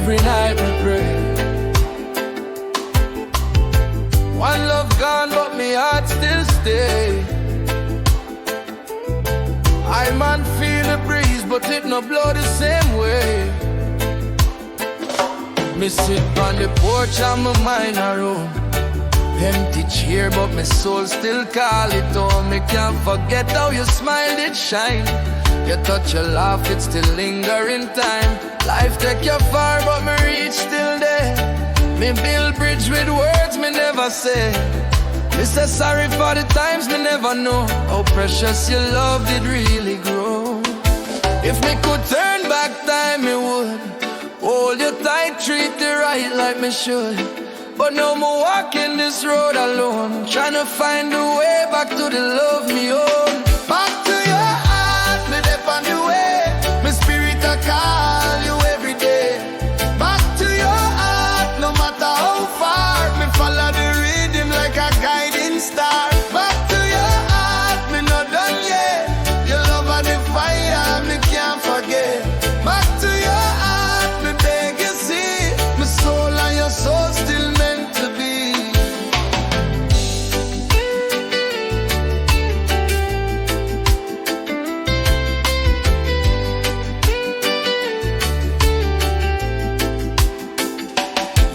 every night me pray. One love gone, but me heart still stay. I man feel the breeze, but it no blow the same way. Me sit on the porch and my mind a roam. Empty chair, but my soul still call it home. Me can't forget how you smiled, it shine. Your touch, your laugh, it still linger in time. Life take you far, but me reach still there. Me build bridge with words me never say. Me say sorry for the times me never know how precious your love did really grow. If me could turn back time, me would hold you tight, treat you right like me should. But now me walking this road alone, trying to find a way back to the love me own. Back to your heart, me dep on the way. My spirit I call you every day. Back to your heart, no matter how far. Me follow the rhythm like a guiding star. Back to your heart, me not done yet. Your love and the fire, me can't forget. Back to your heart, me beg you see. My soul and your soul still meant to be.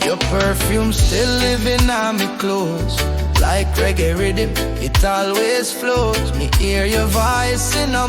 Your perfume still living on me clothes. Like reggae rhythm, it always flows. Me hear your voice in a